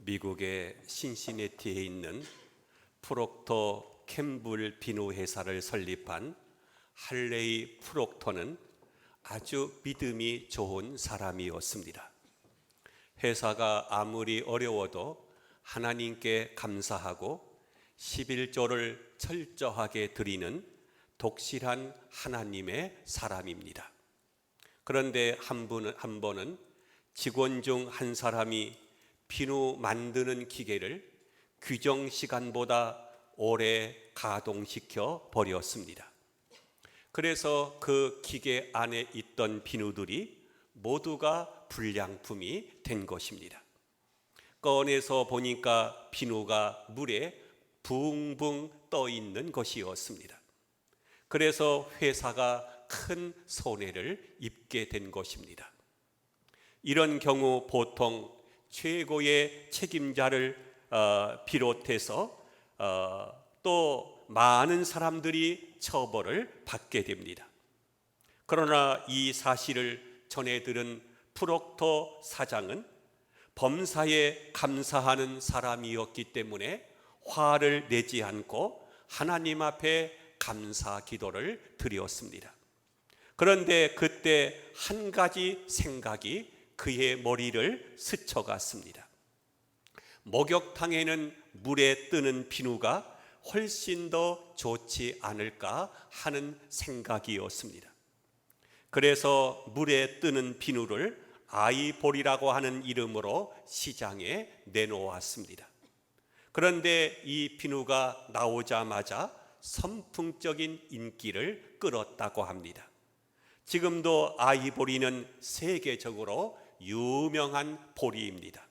미국의 신시내티에 있는 프록터 캠블 비누 회사를 설립한 할레이 프록터는 아주 믿음이 좋은 사람이었습니다. 회사가 아무리 어려워도 하나님께 감사하고 11조를 철저하게 드리는 독실한 하나님의 사람입니다. 그런데 한 번은 직원 중 한 사람이 비누 만드는 기계를 규정 시간보다 오래 가동시켜 버렸습니다. 그래서 그 기계 안에 있던 비누들이 모두가 불량품이 된 것입니다. 꺼내서 보니까 비누가 물에 붕붕 떠 있는 것이었습니다. 그래서 회사가 큰 손해를 입게 된 것입니다. 이런 경우 보통 최고의 책임자를 비롯해서 또 많은 사람들이 처벌을 받게 됩니다. 그러나 이 사실을 전해 들은 프록터 사장은 범사에 감사하는 사람이었기 때문에 화를 내지 않고 하나님 앞에 감사 기도를 드렸습니다. 그런데 그때 한 가지 생각이 그의 머리를 스쳐갔습니다. 목욕탕에는 물에 뜨는 비누가 훨씬 더 좋지 않을까 하는 생각이었습니다. 그래서 물에 뜨는 비누를 아이볼이라고 하는 이름으로 시장에 내놓았습니다. 그런데 이 비누가 나오자마자 선풍적인 인기를 끌었다고 합니다. 지금도 아이보리는 세계적으로 유명한 보리입니다.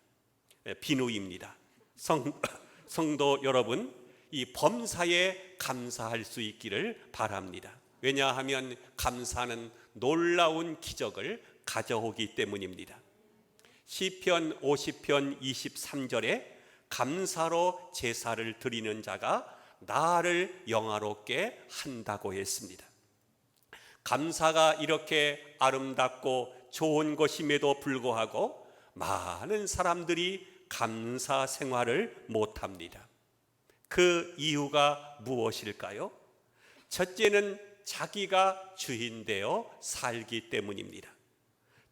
비누입니다. 성도 여러분, 이 범사에 감사할 수 있기를 바랍니다. 왜냐하면 감사는 놀라운 기적을 가져오기 때문입니다. 시편 50편 23절에 감사로 제사를 드리는 자가 나를 영화롭게 한다고 했습니다. 감사가 이렇게 아름답고 좋은 것임에도 불구하고 많은 사람들이 감사 생활을 못합니다. 그 이유가 무엇일까요? 첫째는 자기가 주인 되어 살기 때문입니다.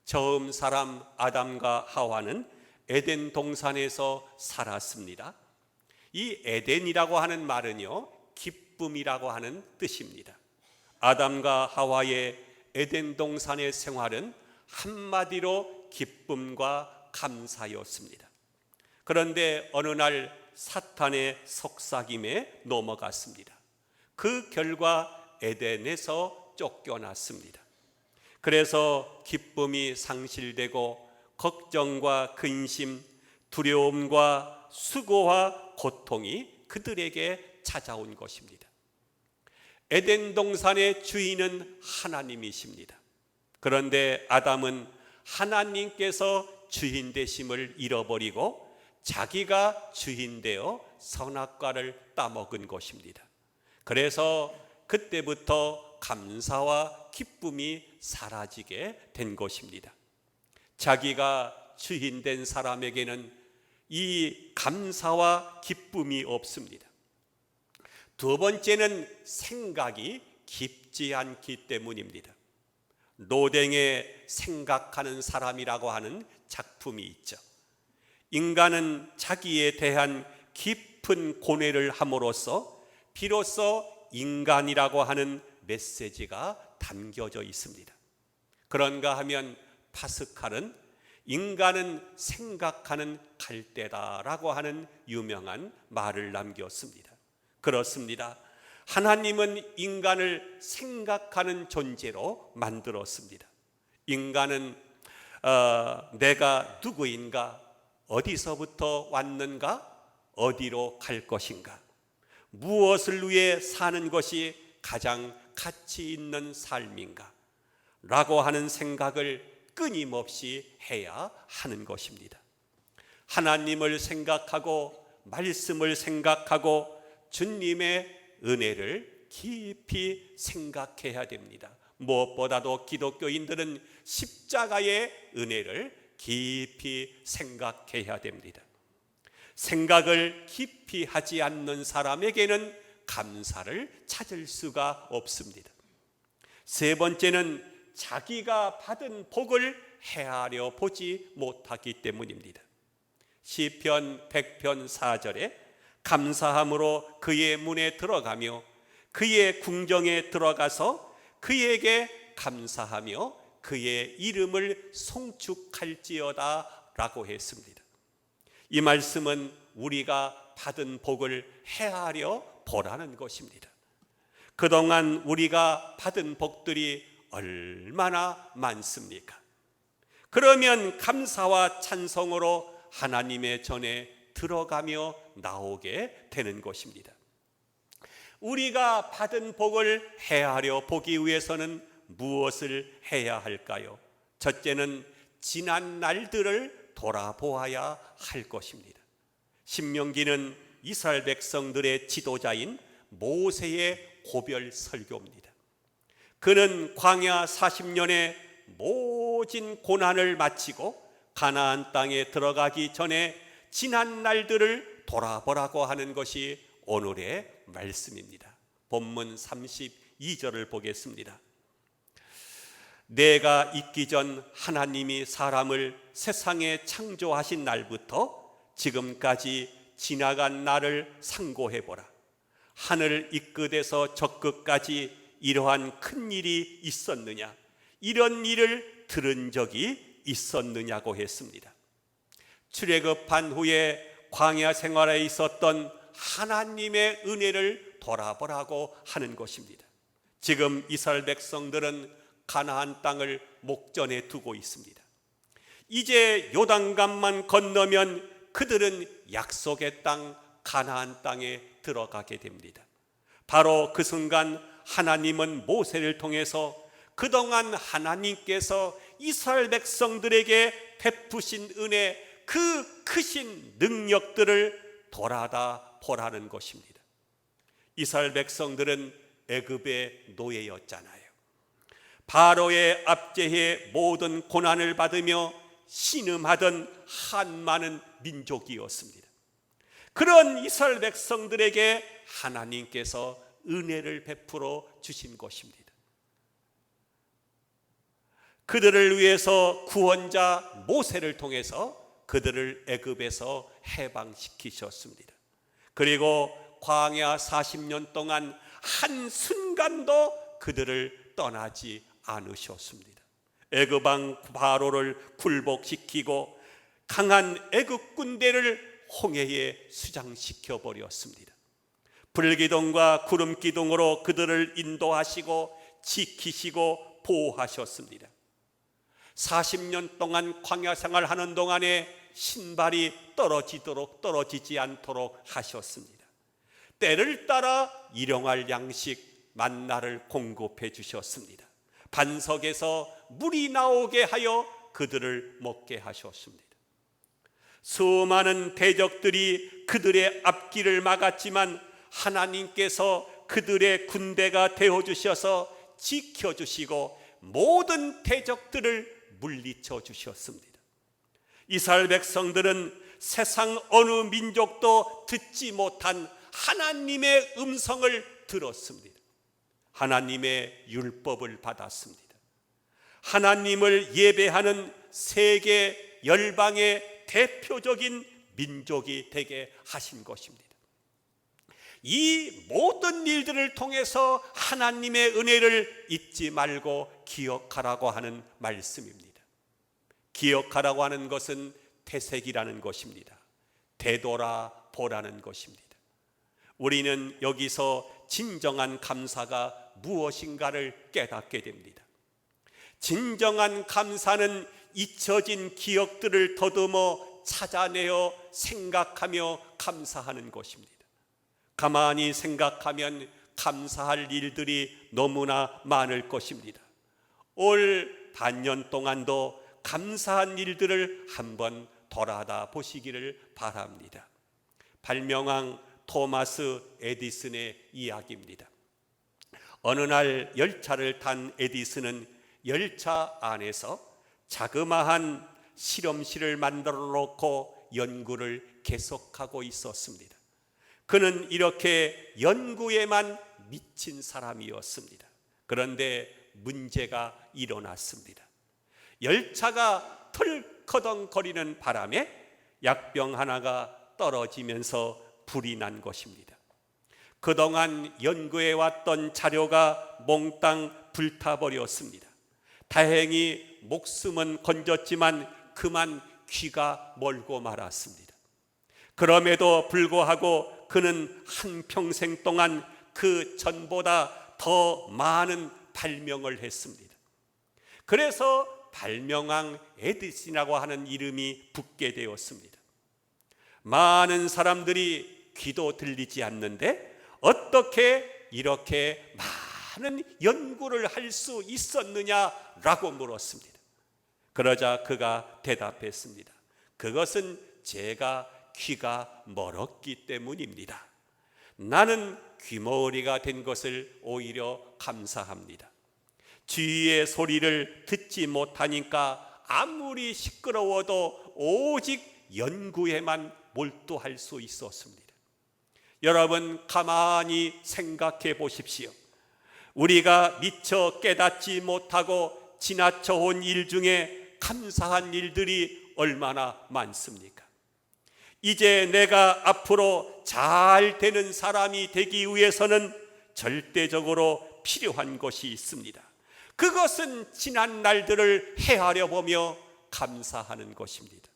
처음 사람 아담과 하와는 에덴 동산에서 살았습니다. 이 에덴이라고 하는 말은요, 기쁨이라고 하는 뜻입니다. 아담과 하와의 에덴 동산의 생활은 한마디로 기쁨과 감사였습니다. 그런데 어느 날 사탄의 속삭임에 넘어갔습니다. 그 결과 에덴에서 쫓겨났습니다. 그래서 기쁨이 상실되고 걱정과 근심, 두려움과 수고와 고통이 그들에게 찾아온 것입니다. 에덴 동산의 주인은 하나님이십니다. 그런데 아담은 하나님께서 주인 되심을 잃어버리고 자기가 주인 되어 선악과를 따먹은 것입니다. 그래서 그때부터 감사와 기쁨이 사라지게 된 것입니다. 자기가 주인 된 사람에게는 이 감사와 기쁨이 없습니다. 두 번째는 생각이 깊지 않기 때문입니다. 노댕의 생각하는 사람이라고 하는 작품이 있죠. 인간은 자기에 대한 깊은 고뇌를 함으로써 비로소 인간이라고 하는 메시지가 담겨져 있습니다. 그런가 하면 파스칼은 인간은 생각하는 갈대다라고 하는 유명한 말을 남겼습니다. 그렇습니다. 하나님은 인간을 생각하는 존재로 만들었습니다. 인간은 내가 누구인가, 어디서부터 왔는가, 어디로 갈 것인가, 무엇을 위해 사는 것이 가장 가치 있는 삶인가 라고 하는 생각을 끊임없이 해야 하는 것입니다. 하나님을 생각하고 말씀을 생각하고 주님의 은혜를 깊이 생각해야 됩니다. 무엇보다도 기독교인들은 십자가의 은혜를 깊이 생각해야 됩니다. 생각을 깊이 하지 않는 사람에게는 감사를 찾을 수가 없습니다. 세 번째는 자기가 받은 복을 헤아려 보지 못하기 때문입니다. 시편 100편 4절에 감사함으로 그의 문에 들어가며 그의 궁정에 들어가서 그에게 감사하며 그의 이름을 송축할지어다 라고 했습니다. 이 말씀은 우리가 받은 복을 헤아려 보라는 것입니다. 그동안 우리가 받은 복들이 얼마나 많습니까? 그러면 감사와 찬송으로 하나님의 전에 들어가며 나오게 되는 것입니다. 우리가 받은 복을 헤아려 보기 위해서는 무엇을 해야 할까요? 첫째는 지난 날들을 돌아보아야 할 것입니다. 신명기는 이스라엘 백성들의 지도자인 모세의 고별 설교입니다. 그는 광야 40년의 모진 고난을 마치고 가나안 땅에 들어가기 전에 지난 날들을 돌아보라고 하는 것이 오늘의 말씀입니다. 본문 32절을 보겠습니다. 내가 있기 전 하나님이 사람을 세상에 창조하신 날부터 지금까지 지나간 날을 상고해보라. 하늘 이 끝에서 저 끝까지 이러한 큰 일이 있었느냐, 이런 일을 들은 적이 있었느냐고 했습니다. 출애굽한 후에 광야 생활에 있었던 하나님의 은혜를 돌아보라고 하는 것입니다. 지금 이스라엘 백성들은 가나안 땅을 목전에 두고 있습니다. 이제 요단강만 건너면 그들은 약속의 땅 가나안 땅에 들어가게 됩니다. 바로 그 순간 하나님은 모세를 통해서 그동안 하나님께서 이스라엘 백성들에게 베푸신 은혜, 그 크신 능력들을 돌아다 보라는 것입니다. 이스라엘 백성들은 애굽의 노예였잖아요. 바로의 압제에 모든 고난을 받으며 신음하던 한많은 민족이었습니다. 그런 이스라엘 백성들에게 하나님께서 은혜를 베풀어 주신 것입니다. 그들을 위해서 구원자 모세를 통해서 그들을 애굽에서 해방시키셨습니다. 그리고 광야 40년 동안 한순간도 그들을 떠나지 않으셨습니다. 애굽 왕 바로를 굴복시키고 강한 애굽 군대를 홍해에 수장시켜 버렸습니다. 불기둥과 구름기둥으로 그들을 인도하시고 지키시고 보호하셨습니다. 40년 동안 광야 생활하는 동안에 신발이 떨어지지 않도록 하셨습니다. 때를 따라 일용할 양식 만나를 공급해 주셨습니다. 반석에서 물이 나오게 하여 그들을 먹게 하셨습니다. 수많은 대적들이 그들의 앞길을 막았지만 하나님께서 그들의 군대가 되어주셔서 지켜주시고 모든 대적들을 물리쳐 주셨습니다. 이스라엘 백성들은 세상 어느 민족도 듣지 못한 하나님의 음성을 들었습니다. 하나님의 율법을 받았습니다. 하나님을 예배하는 세계 열방의 대표적인 민족이 되게 하신 것입니다. 이 모든 일들을 통해서 하나님의 은혜를 잊지 말고 기억하라고 하는 말씀입니다. 기억하라고 하는 것은 되새기라는 것입니다. 되돌아보라는 것입니다. 우리는 여기서 진정한 감사가 무엇인가를 깨닫게 됩니다. 진정한 감사는 잊혀진 기억들을 더듬어 찾아내어 생각하며 감사하는 것입니다. 가만히 생각하면 감사할 일들이 너무나 많을 것입니다. 올 반년 동안도 감사한 일들을 한번 돌아다 보시기를 바랍니다. 발명왕 토마스 에디슨의 이야기입니다. 어느 날 열차를 탄 에디슨은 열차 안에서 자그마한 실험실을 만들어 놓고 연구를 계속하고 있었습니다. 그는 이렇게 연구에만 미친 사람이었습니다. 그런데 문제가 일어났습니다. 열차가 털커덩거리는 바람에 약병 하나가 떨어지면서 불이 난 것입니다. 그동안 연구해왔던 자료가 몽땅 불타버렸습니다. 다행히 목숨은 건졌지만 그만 귀가 멀고 말았습니다. 그럼에도 불구하고 그는 한평생 동안 그 전보다 더 많은 발명을 했습니다. 그래서 발명왕 에디슨이라고 하는 이름이 붙게 되었습니다. 많은 사람들이 귀도 들리지 않는데 어떻게 이렇게 많은 연구를 할 수 있었느냐라고 물었습니다. 그러자 그가 대답했습니다. 그것은 제가 귀가 멀었기 때문입니다. 나는 귀머거리가 된 것을 오히려 감사합니다. 주위의 소리를 듣지 못하니까 아무리 시끄러워도 오직 연구에만 몰두할 수 있었습니다. 여러분, 가만히 생각해 보십시오. 우리가 미처 깨닫지 못하고 지나쳐 온 일 중에 감사한 일들이 얼마나 많습니까? 이제 내가 앞으로 잘 되는 사람이 되기 위해서는 절대적으로 필요한 것이 있습니다. 그것은 지난 날들을 헤아려 보며 감사하는 것입니다.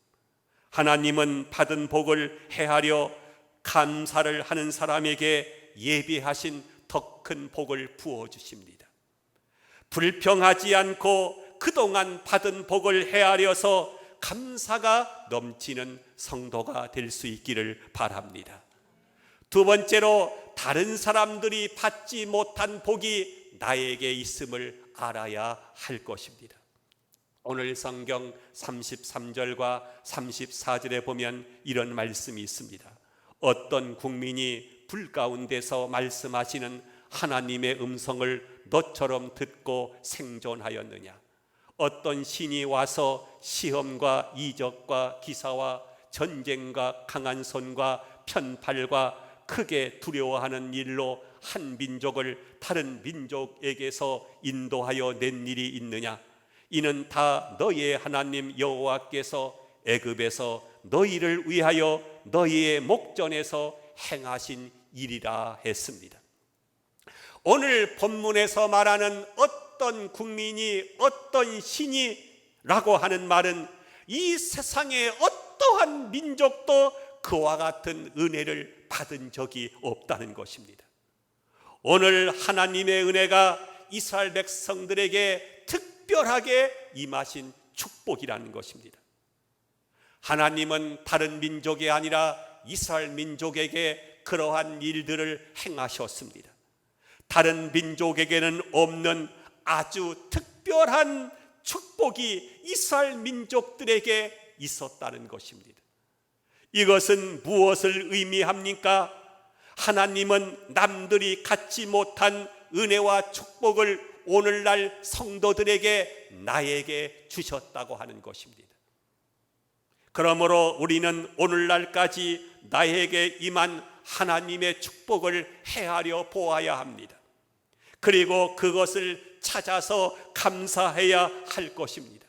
하나님은 받은 복을 헤아려 감사를 하는 사람에게 예비하신 더 큰 복을 부어주십니다. 불평하지 않고 그동안 받은 복을 헤아려서 감사가 넘치는 성도가 될 수 있기를 바랍니다. 두 번째로, 다른 사람들이 받지 못한 복이 나에게 있음을 알아야 할 것입니다. 오늘 성경 33절과 34절에 보면 이런 말씀이 있습니다. 어떤 국민이 불 가운데서 말씀하시는 하나님의 음성을 너처럼 듣고 생존하였느냐? 어떤 신이 와서 시험과 이적과 기사와 전쟁과 강한 손과 편팔과 크게 두려워하는 일로 한 민족을 다른 민족에게서 인도하여 낸 일이 있느냐? 이는 다 너희의 하나님 여호와께서 애굽에서 너희를 위하여 너희의 목전에서 행하신 일이라 했습니다. 오늘 본문에서 말하는 어떤 국민이, 어떤 신이라고 하는 말은 이 세상의 어떠한 민족도 그와 같은 은혜를 받은 적이 없다는 것입니다. 오늘 하나님의 은혜가 이스라엘 백성들에게 특별하게 임하신 축복이라는 것입니다. 하나님은 다른 민족이 아니라 이스라엘 민족에게 그러한 일들을 행하셨습니다. 다른 민족에게는 없는 아주 특별한 축복이 이스라엘 민족들에게 있었다는 것입니다. 이것은 무엇을 의미합니까? 하나님은 남들이 갖지 못한 은혜와 축복을 오늘날 성도들에게, 나에게 주셨다고 하는 것입니다. 그러므로 우리는 오늘날까지 나에게 임한 하나님의 축복을 헤아려 보아야 합니다. 그리고 그것을 찾아서 감사해야 할 것입니다.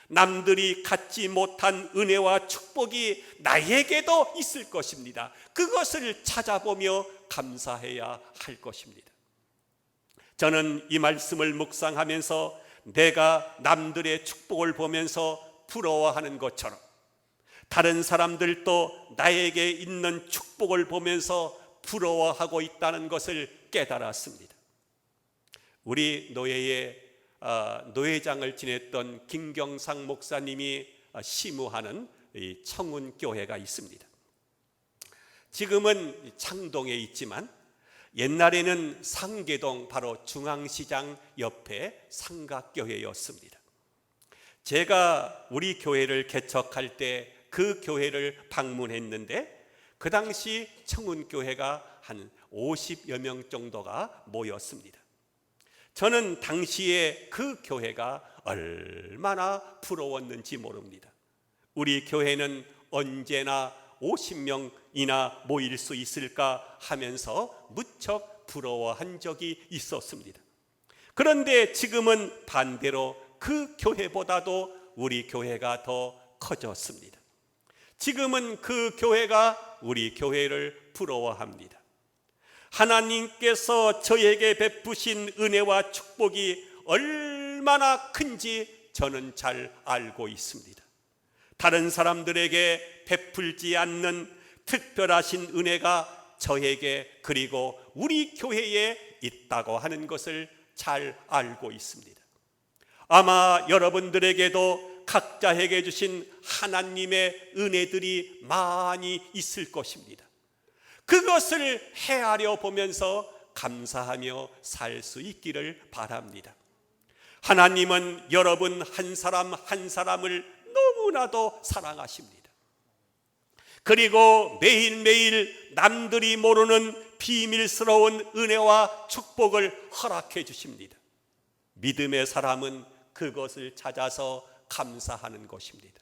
남들이 갖지 못한 은혜와 축복이 나에게도 있을 것입니다. 그것을 찾아보며 감사해야 할 것입니다. 저는 이 말씀을 묵상하면서 내가 남들의 축복을 보면서 부러워하는 것처럼 다른 사람들도 나에게 있는 축복을 보면서 부러워하고 있다는 것을 깨달았습니다. 우리 노예의 노회장을 지냈던 김경상 목사님이 시무하는 청운교회가 있습니다. 지금은 창동에 있지만 옛날에는 상계동 바로 중앙시장 옆에 삼각교회였습니다. 제가 우리 교회를 개척할 때 그 교회를 방문했는데 그 당시 청운교회가 한 50여 명 정도가 모였습니다. 저는 당시에 그 교회가 얼마나 부러웠는지 모릅니다. 우리 교회는 언제나 50명이나 모일 수 있을까 하면서 무척 부러워한 적이 있었습니다. 그런데 지금은 반대로 그 교회보다도 우리 교회가 더 커졌습니다. 지금은 그 교회가 우리 교회를 부러워합니다. 하나님께서 저에게 베푸신 은혜와 축복이 얼마나 큰지 저는 잘 알고 있습니다. 다른 사람들에게 베풀지 않는 특별하신 은혜가 저에게 그리고 우리 교회에 있다고 하는 것을 잘 알고 있습니다. 아마 여러분들에게도 각자에게 주신 하나님의 은혜들이 많이 있을 것입니다. 그것을 헤아려 보면서 감사하며 살 수 있기를 바랍니다. 하나님은 여러분 한 사람 한 사람을 너무나도 사랑하십니다. 그리고 매일매일 남들이 모르는 비밀스러운 은혜와 축복을 허락해 주십니다. 믿음의 사람은 그것을 찾아서 감사하는 것입니다.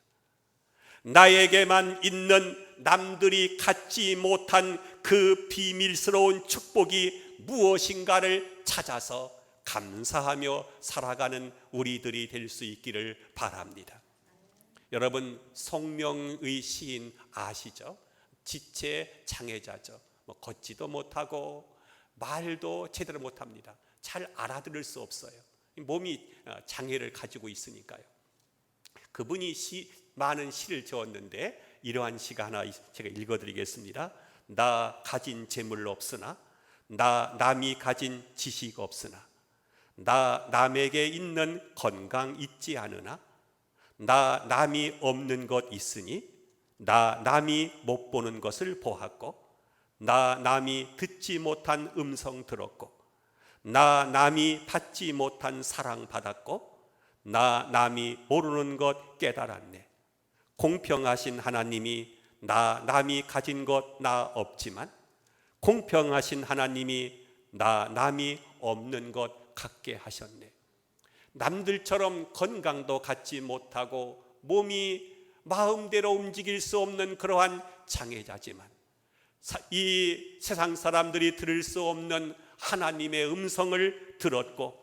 나에게만 있는 남들이 갖지 못한 그 비밀스러운 축복이 무엇인가를 찾아서 감사하며 살아가는 우리들이 될 수 있기를 바랍니다. 여러분, 송명의 시인 아시죠? 지체 장애자죠. 걷지도 못하고 말도 제대로 못합니다. 잘 알아들을 수 없어요. 몸이 장애를 가지고 있으니까요. 그분이 많은 시를 지었는데 이러한 시가 하나 제가 읽어드리겠습니다. 나 가진 재물 없으나, 나 남이 가진 지식 없으나, 나 남에게 있는 건강 있지 않으나, 나 남이 없는 것 있으니, 나 남이 못 보는 것을 보았고, 나 남이 듣지 못한 음성 들었고, 나 남이 받지 못한 사랑 받았고, 나 남이 모르는 것 깨달았네. 공평하신 하나님이 나 남이 가진 것 나 없지만 공평하신 하나님이 나 남이 없는 것 갖게 하셨네. 남들처럼 건강도 갖지 못하고 몸이 마음대로 움직일 수 없는 그러한 장애자지만 이 세상 사람들이 들을 수 없는 하나님의 음성을 들었고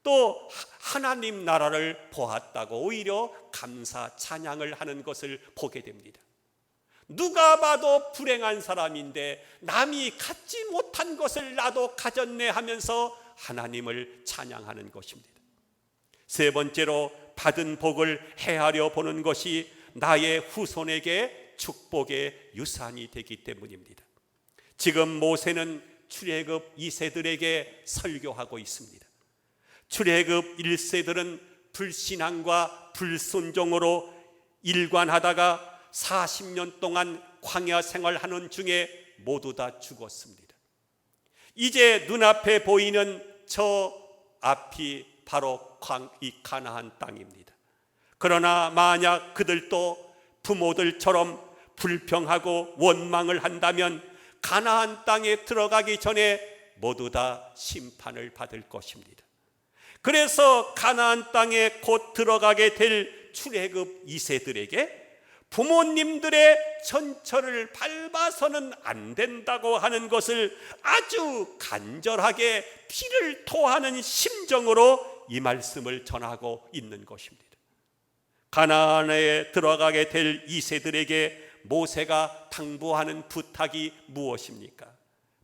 또 하나님 나라를 보았다고 오히려 감사 찬양을 하는 것을 보게 됩니다. 누가 봐도 불행한 사람인데 남이 갖지 못한 것을 나도 가졌네 하면서 하나님을 찬양하는 것입니다. 세 번째로 받은 복을 헤아려 보는 것이 나의 후손에게 축복의 유산이 되기 때문입니다. 지금 모세는 출애굽 2세들에게 설교하고 있습니다. 출애굽 1세들은 불신앙과 불순종으로 일관하다가 40년 동안 광야 생활하는 중에 모두 다 죽었습니다. 이제 눈앞에 보이는 저 앞이 바로 이 가나안 땅입니다. 그러나 만약 그들도 부모들처럼 불평하고 원망을 한다면 가나안 땅에 들어가기 전에 모두 다 심판을 받을 것입니다. 그래서 가나안 땅에 곧 들어가게 될 출애굽 2세들에게 부모님들의 전철을 밟아서는 안 된다고 하는 것을 아주 간절하게 피를 토하는 심정으로 이 말씀을 전하고 있는 것입니다. 가나안에 들어가게 될 2세들에게 모세가 당부하는 부탁이 무엇입니까?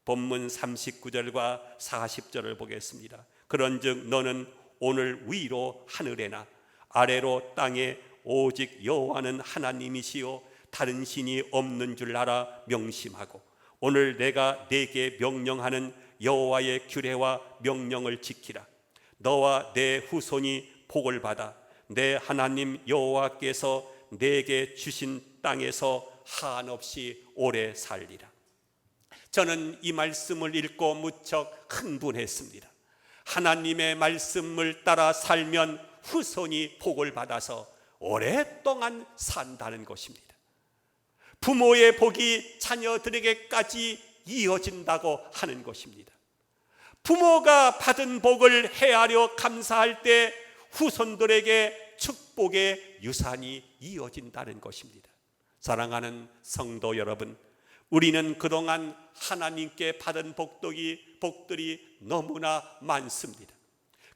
본문 39절과 40절을 보겠습니다. 그런즉 너는 오늘 위로 하늘에나 아래로 땅에 오직 여호와는 하나님이시요 다른 신이 없는 줄 알아 명심하고 오늘 내가 네게 명령하는 여호와의 규례와 명령을 지키라. 너와 내 후손이 복을 받아 내 하나님 여호와께서 내게 주신 땅에서 한없이 오래 살리라. 저는 이 말씀을 읽고 무척 흥분했습니다. 하나님의 말씀을 따라 살면 후손이 복을 받아서 오랫동안 산다는 것입니다. 부모의 복이 자녀들에게까지 이어진다고 하는 것입니다. 부모가 받은 복을 헤아려 감사할 때 후손들에게 축복의 유산이 이어진다는 것입니다. 사랑하는 성도 여러분, 우리는 그동안 하나님께 받은 복들이 너무나 많습니다.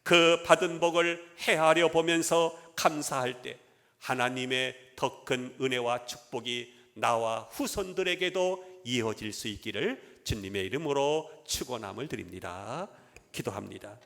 그 받은 복을 헤아려 보면서 감사할 때 하나님의 더 큰 은혜와 축복이 나와 후손들에게도 이어질 수 있기를 주님의 이름으로 축원함을 드립니다. 기도합니다.